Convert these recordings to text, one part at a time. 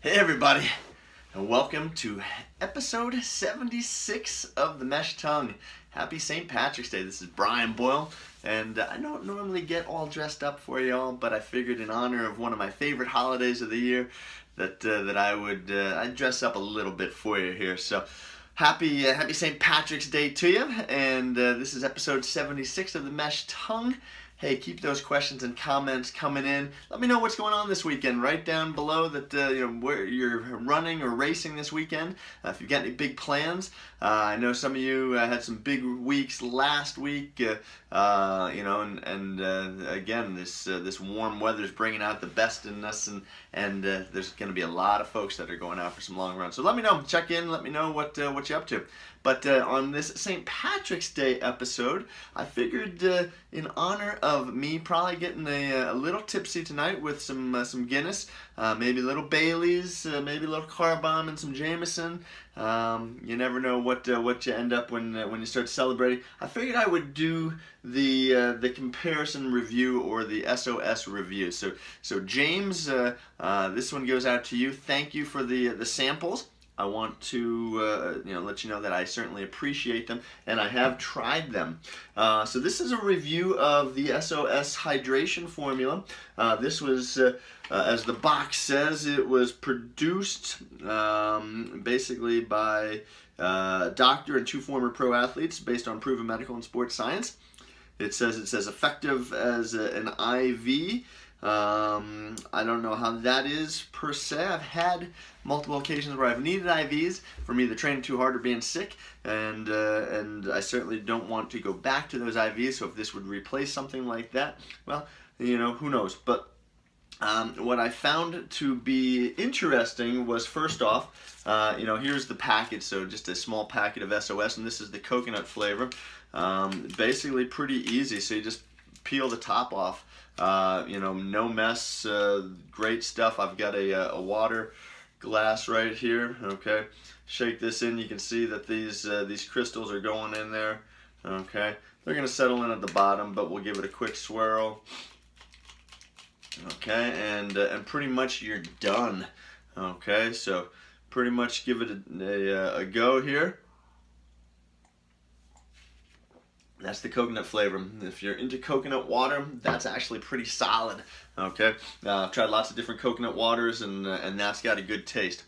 Hey everybody, and welcome to episode 76 of The Mesh Tongue. Happy St. Patrick's Day. This is Brian Boyle, and I don't normally get all dressed up for y'all, but I figured in honor of one of my favorite holidays of the year that I'd dress up a little bit for you here. So happy St. Patrick's Day to you, and this is episode 76 of The Mesh Tongue. Hey, keep those questions and comments coming in. Let me know what's going on this weekend. Write down below that where you're running or racing this weekend. If you've got any big plans, I know some of you had some big weeks last week. Again, this warm weather is bringing out the best in us, and there's going to be a lot of folks that are going out for some long runs. So let me know. Check in. Let me know what you're up to. But on this St. Patrick's Day episode, I figured in honor of me probably getting a little tipsy tonight with some Guinness, maybe a little Bailey's, maybe a little Car Bomb and some Jameson. You never know what you end up when you start celebrating. I figured I would do the comparison review or the SOS review. So James, this one goes out to you. Thank you for the samples. I want to let you know that I certainly appreciate them, and I have tried them. So this is a review of the SOS Hydration formula. This was, as the box says, it was produced basically by a doctor and two former pro athletes based on proven medical and sports science. It says effective as an IV. I don't know how that is per se. I've had multiple occasions where I've needed IVs from either training too hard or being sick, and I certainly don't want to go back to those IVs. So if this would replace something like that, well, who knows. But what I found to be interesting was, first off, here's the package. So just a small packet of SOS, and this is the coconut flavor. Basically pretty easy. So you just peel the top off. No mess, great stuff. I've got a water glass right here. Okay, shake this in. You can see that these crystals are going in there. Okay, they're gonna settle in at the bottom, but we'll give it a quick swirl. Okay, and pretty much you're done. Okay, so pretty much give it a go here. That's the coconut flavor. If you're into coconut water, that's actually pretty solid. Okay, I've tried lots of different coconut waters, and that's got a good taste.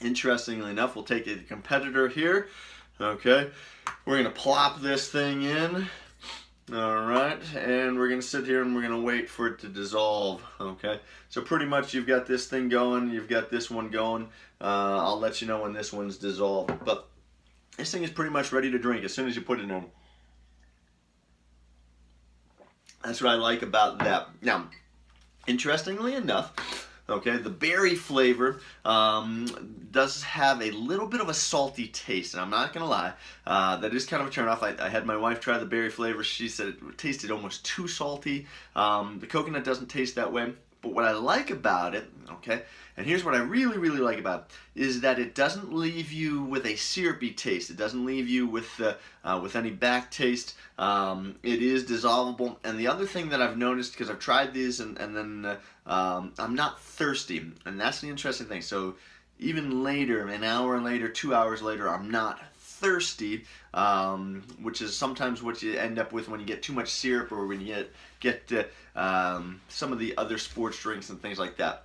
Interestingly enough, we'll take a competitor here. Okay, we're gonna plop this thing in. All right, and we're gonna sit here and we're gonna wait for it to dissolve. Okay, so pretty much you've got this thing going, you've got this one going. I'll let you know when this one's dissolved, but this thing is pretty much ready to drink as soon as you put it in. That's what I like about that. Now, interestingly enough, okay, the berry flavor does have a little bit of a salty taste, and I'm not gonna lie, that is kind of a turnoff. I had my wife try the berry flavor. She said it tasted almost too salty. The coconut doesn't taste that way. But what I like about it, okay, and here's what I really, really like about it, is that it doesn't leave you with a syrupy taste. It doesn't leave you with any back taste. It is dissolvable. And the other thing that I've noticed, because I've tried these and then I'm not thirsty, and that's the interesting thing. So even later, an hour later, 2 hours later, I'm not thirsty, which is sometimes what you end up with when you get too much syrup, or when you get some of the other sports drinks and things like that.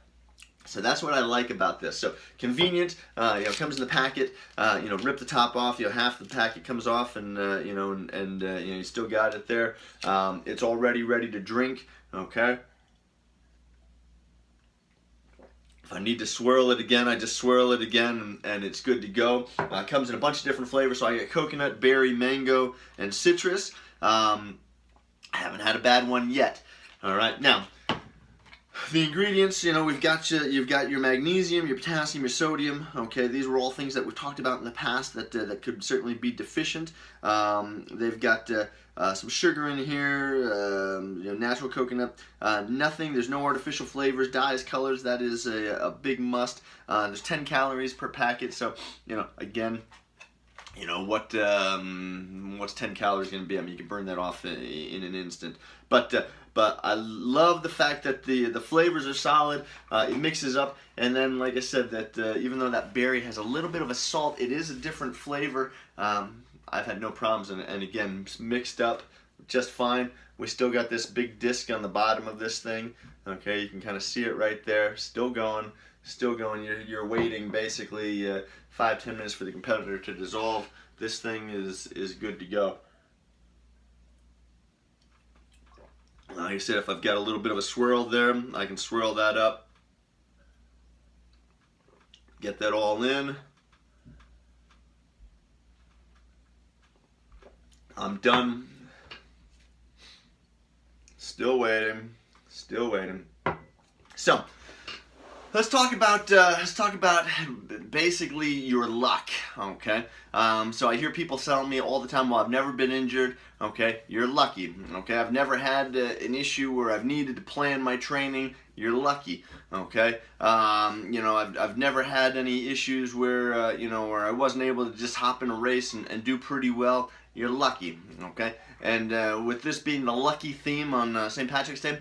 So that's what I like about this. So convenient, comes in the packet. Rip the top off. Half the packet comes off, and you still got it there. It's already ready to drink. Okay. If I need to swirl it again, I just swirl it again, and it's good to go. It comes in a bunch of different flavors. So I get coconut, berry, mango, and citrus. I haven't had a bad one yet. All right, now the ingredients. You've got your magnesium, your potassium, your sodium. Okay, these were all things that we've talked about in the past that could certainly be deficient. They've got some sugar in here, natural coconut, nothing. There's no artificial flavors, dyes, colors. That is a big must. There's 10 calories per packet. So again, you know, what's 10 calories going to be? I mean, you can burn that off in an instant. But I love the fact that the flavors are solid. It mixes up, and then like I said, that even though that berry has a little bit of a salt, it is a different flavor. I've had no problems, and again, it's mixed up just fine. We still got this big disc on the bottom of this thing. Okay, you can kind of see it right there. Still going. Still going. You're waiting basically 5-10 minutes for the competitor to dissolve. This thing is good to go. Like I said, if I've got a little bit of a swirl there, I can swirl that up. Get that all in. I'm done. Still waiting. Still waiting. So, let's talk about basically your luck, okay? So I hear people telling me all the time, well, I've never been injured, okay? You're lucky, okay? I've never had an issue where I've needed to plan my training. You're lucky, okay? You know, I've never had any issues where, you know, where I wasn't able to just hop in a race and do pretty well. You're lucky, okay? And with this being the lucky theme on St. Patrick's Day,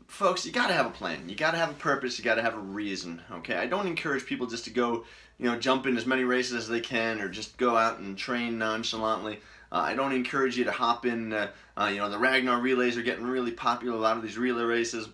folks, you gotta have a plan. You gotta have a purpose. You gotta have a reason. Okay, I don't encourage people just to go, you know, jump in as many races as they can, or just go out and train nonchalantly. I don't encourage you to hop in. You know, the Ragnar relays are getting really popular. A lot of these relay races.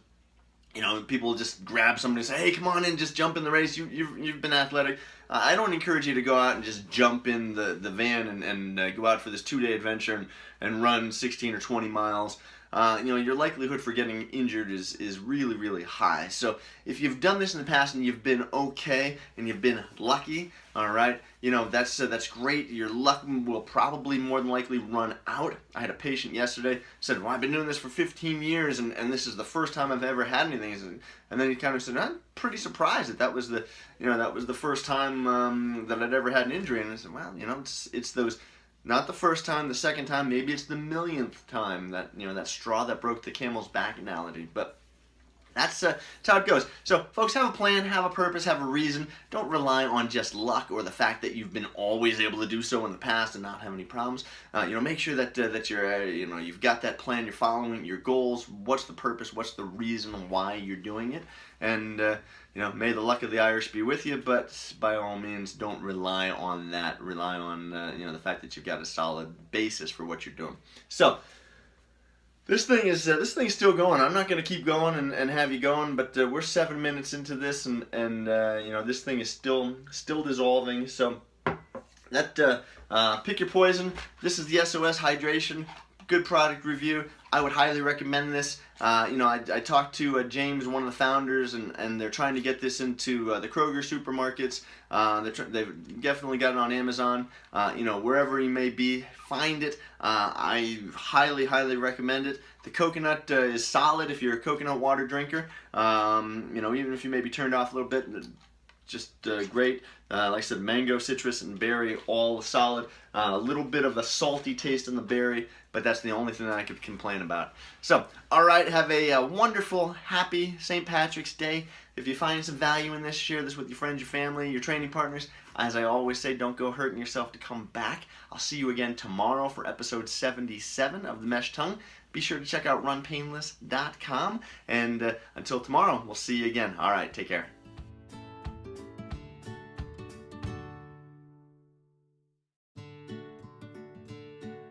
You know, people just grab somebody and say, "Hey, come on in, just jump in the race. You've been athletic." I don't encourage you to go out and just jump in the van and go out for this 2-day adventure and run 16 or 20 miles. You know, your likelihood for getting injured is really, really high. So if you've done this in the past and you've been okay and you've been lucky, all right, you know, that's great. Your luck will probably more than likely run out. I had a patient yesterday said, well, I've been doing this for 15 years and this is the first time I've ever had anything. And then he kind of said, I'm pretty surprised that was the, you know, that was the first time that I'd ever had an injury. And I said, well, you know, it's those. Not the first time, the second time, maybe it's the millionth time, that, you know, that straw that broke the camel's back analogy. But that's how it goes. So, folks, have a plan, have a purpose, have a reason. Don't rely on just luck or the fact that you've been always able to do so in the past and not have any problems. You know, make sure that that you're, you know, you've got that plan, you're following your goals. What's the purpose? What's the reason why you're doing it? And you know, may the luck of the Irish be with you, but by all means, don't rely on that. Rely on you know, the fact that you've got a solid basis for what you're doing. So this thing is still going. I'm not going to keep going and have you going, but we're 7 minutes into this, and you know, this thing is still dissolving. So that pick your poison. This is the SOS Hydration. Good product review. I would highly recommend this. You know, I talked to James, one of the founders, and they're trying to get this into the Kroger supermarkets. They've definitely got it on Amazon. You know, wherever you may be, find it. I highly recommend it. The coconut is solid if you're a coconut water drinker. You know, even if you may be turned off a little bit, just great. Like I said, mango, citrus, and berry, all solid. A little bit of a salty taste in the berry, but that's the only thing that I could complain about. So, all right, have a wonderful, happy St. Patrick's Day. If you find some value in this, share this with your friends, your family, your training partners. As I always say, don't go hurting yourself to come back. I'll see you again tomorrow for episode 77 of The Mesh Tongue. Be sure to check out runpainless.com. And until tomorrow, we'll see you again. All right, take care.